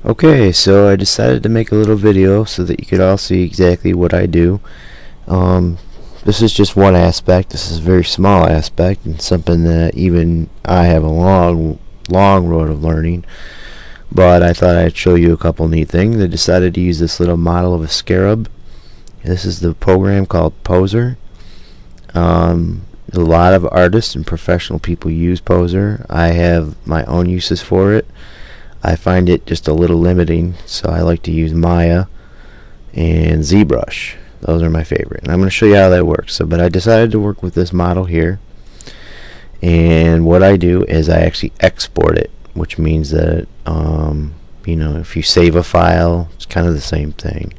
Okay, so I decided to make a little video so that you could all see exactly what I do. Um, this is just one aspect. This is a very small aspect and something that even I have a long road of learning. But I thought I'd show you a couple neat things. I decided to use this little model of a scarab. This is the program called Poser. A lot of artists and professional people use Poser. I have my own uses for it. I find it just a little limiting, so I like to use Maya and ZBrush. Those are my favorite, and I'm going to show you how that works. But I decided to work with this model here, and what I do is I actually export it, which means that if you save a file, it's kind of the same thing,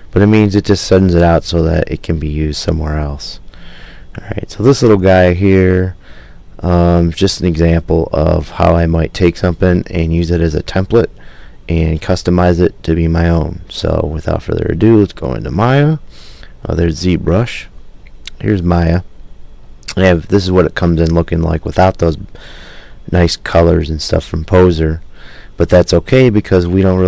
but it means it just sends it out so that it can be used somewhere else. Alright, so this little guy here, just an example of how I might take something and use it as a template and customize it to be my own. So without further ado, let's go into Maya. There's ZBrush. Here's Maya. This is what it comes in looking like without those nice colors and stuff from Poser, but that's okay because I don't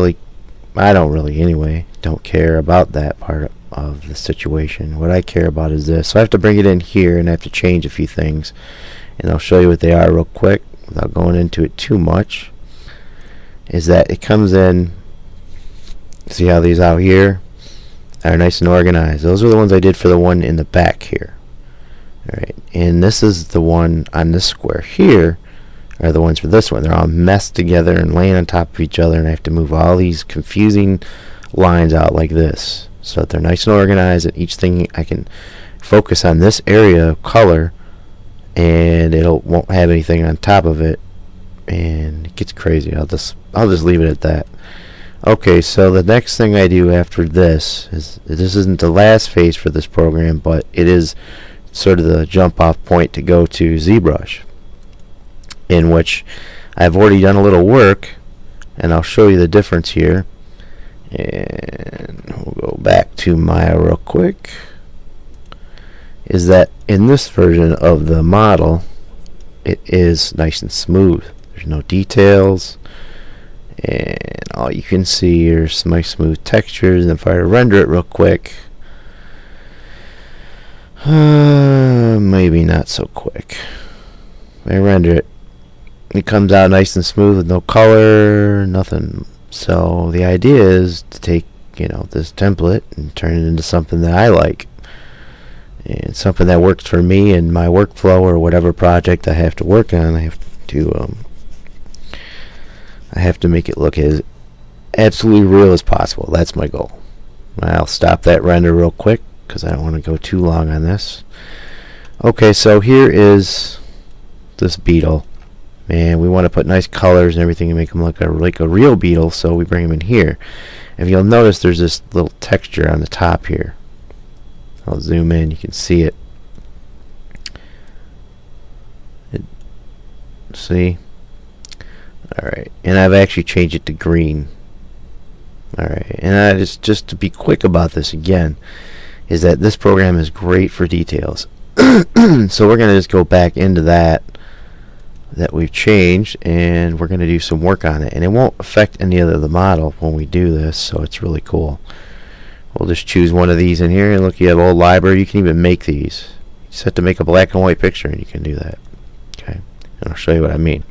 really anyway, don't care about that part of the situation. What I care about is this. So I have to bring it in here and I have to change a few things, and I'll show you what they are real quick without going into it too much. Is that it comes in, see how these out here are nice and organized. Those are the ones I did for the one in the back here. Alright, and this is the one on this square here are the ones for this one. They're all messed together and laying on top of each other, and I have to move all these confusing lines out like this so that they're nice and organized, and each thing I can focus on this area of color and won't have anything on top of it, and it gets crazy. I'll just leave it at that. Okay, so the next thing I do after this isn't the last phase for this program, but it is sort of the jump off point to go to ZBrush, in which I've already done a little work, and I'll show you the difference here. And we'll go back to Maya real quick. Is that in this version of the model, it is nice and smooth. There's no details, and all you can see are some nice smooth textures. And if I render it real quick, maybe not so quick. If I render it, it comes out nice and smooth with no color, nothing. So the idea is to take this template and turn it into something that I like, and something that works for me and my workflow or whatever project I have to work on. I have to make it look as absolutely real as possible. That's my goal. I'll stop that render real quick because I don't want to go too long on this. Okay, so here is this beetle, and we want to put nice colors and everything and make them look like a real beetle, so we bring them in here. If you'll notice, there's this little texture on the top here. I'll zoom in, you can see it. See? Alright, and I've actually changed it to green. Alright, and I just to be quick about this again, is that this program is great for details. So we're going to just go back into that we've changed, and we're going to do some work on it, and it won't affect any of the model when we do this, so it's really cool. We'll just choose one of these in here, and look, you have a whole library. You can even make these. You just have to make a black and white picture, and you can do that. Okay, and I'll show you what I mean.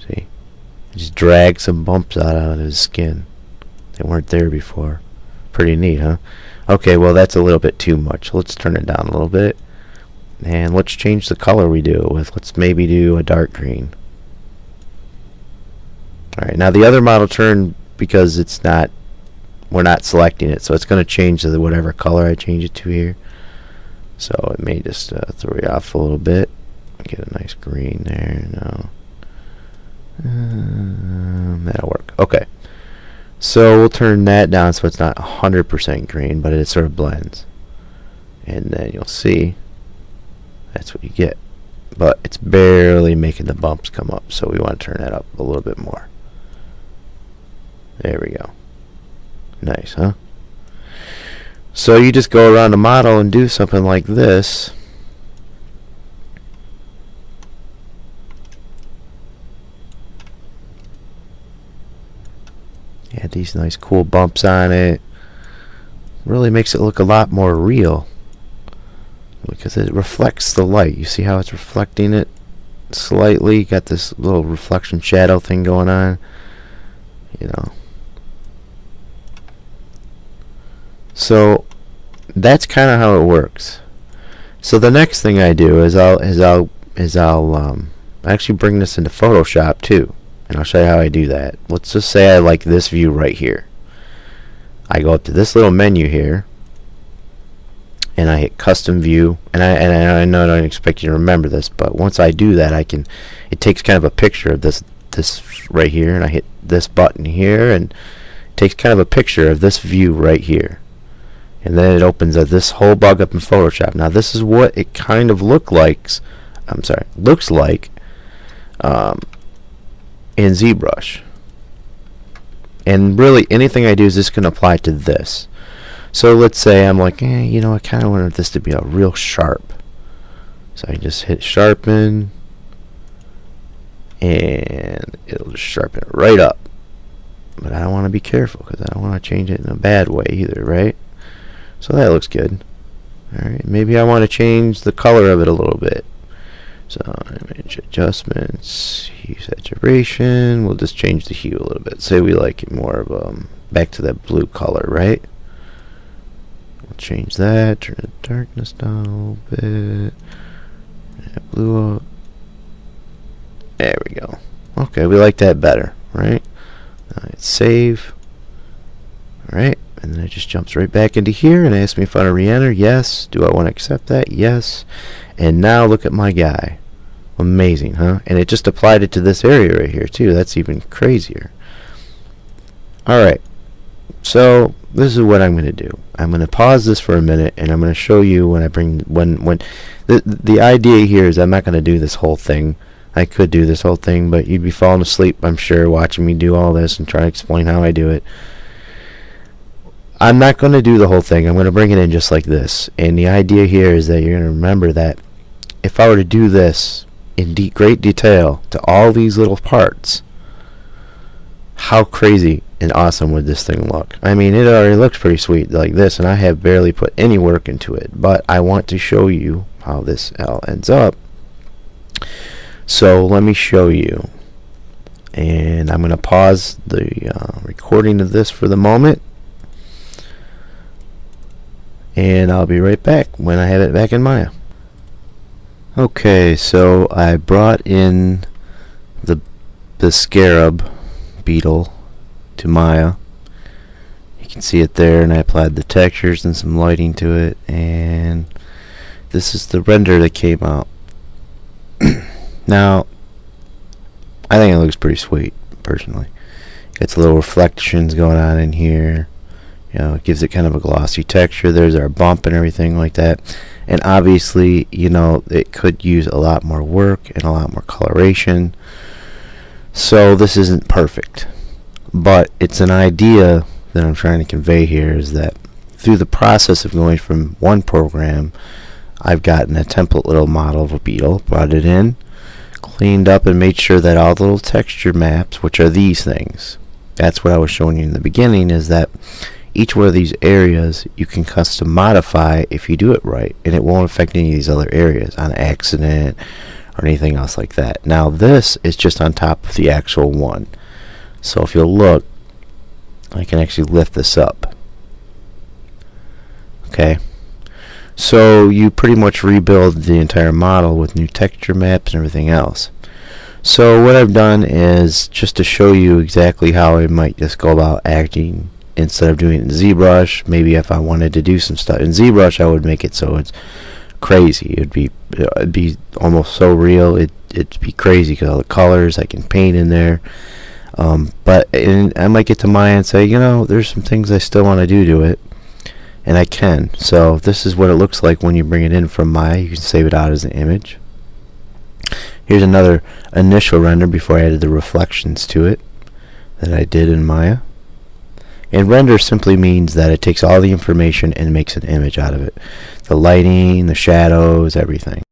See, just drag some bumps out of his skin. They weren't there before. Pretty neat, huh? Okay, well, that's a little bit too much. Let's turn it down a little bit, and let's change the color we do it with. Let's maybe do a dark green. Alright, now the other model turned because we're not selecting it, so it's going to change to whatever color I change it to here. So it may just throw you off a little bit. Get a nice green there. No, that'll work. Okay. So we'll turn that down so it's not 100% green, but it sort of blends. And then you'll see that's what you get. But it's barely making the bumps come up, so we want to turn that up a little bit more. There we go. Nice, huh? So you just go around the model and do something like this. Add these nice cool bumps on it. Really makes it look a lot more real because it reflects the light. You see how it's reflecting it slightly? Got this little reflection shadow thing going on, you know. So that's kind of how it works. So the next thing I do is I'll actually bring this into Photoshop too, and I'll show you how I do that. Let's just say I like this view right here. I go up to this little menu here, and I hit Custom View, and I know I don't expect you to remember this, but once I do that, it takes kind of a picture of this right here, and I hit this button here, and it takes kind of a picture of this view right here. And then it opens this whole bug up in Photoshop. Now this is what it kind of looks like in ZBrush. And really anything I do is just going to apply to this. So let's say I'm like, you know, I kind of wanted this to be a real sharp. So I just hit sharpen, and it'll just sharpen it right up. But I don't want to be careful because I don't want to change it in a bad way either, right? So that looks good. Alright, maybe I want to change the color of it a little bit. So image adjustments, hue saturation, we'll just change the hue a little bit. Say we like it more of back to that blue color, right? We'll change that, turn the darkness down a little bit. That blue up. There we go. Okay, we like that better, right? Hit save. Alright. And then it just jumps right back into here and asks me if I want to re-enter. Yes. Do I want to accept that? Yes. And now look at my guy. Amazing, huh? And it just applied it to this area right here too. That's even crazier. Alright. So this is what I'm going to do. I'm going to pause this for a minute, and I'm going to show you when I bring the idea here is I'm not going to do this whole thing. I could do this whole thing, but you'd be falling asleep, I'm sure, watching me do all this and try to explain how I do it. I'm not going to do the whole thing. I'm going to bring it in just like this. And the idea here is that you're going to remember that if I were to do this in great detail to all these little parts, how crazy and awesome would this thing look? I mean, it already looks pretty sweet like this, and I have barely put any work into it. But I want to show you how this all ends up. So let me show you. And I'm going to pause the recording of this for the moment. And I'll be right back when I have it back in Maya. Okay, so I brought in the scarab beetle to Maya. You can see it there, and I applied the textures and some lighting to it, and this is the render that came out. Now, I think it looks pretty sweet, personally. Got little reflections going on in here. You know, it gives it kind of a glossy texture. There's our bump and everything like that. And obviously, you know, it could use a lot more work and a lot more coloration. So this isn't perfect. But it's an idea that I'm trying to convey here, is that through the process of going from one program, I've gotten a template little model of a beetle, brought it in, cleaned up, and made sure that all the little texture maps, which are these things, that's what I was showing you in the beginning, is that each one of these areas you can custom modify if you do it right, and it won't affect any of these other areas on accident or anything else like that. Now this is just on top of the actual one. So if you'll look, I can actually lift this up. Okay, so you pretty much rebuild the entire model with new texture maps and everything else. So what I've done is just to show you exactly how I might just go about acting. Instead of doing it in ZBrush, maybe if I wanted to do some stuff in ZBrush, I would make it so it's crazy. It'd be almost so real. It'd be crazy because all the colors I can paint in there. But I might get to Maya and say, you know, there's some things I still want to do to it, and I can. So this is what it looks like when you bring it in from Maya. You can save it out as an image. Here's another initial render before I added the reflections to it that I did in Maya. And render simply means that it takes all the information and makes an image out of it. The lighting, the shadows, everything.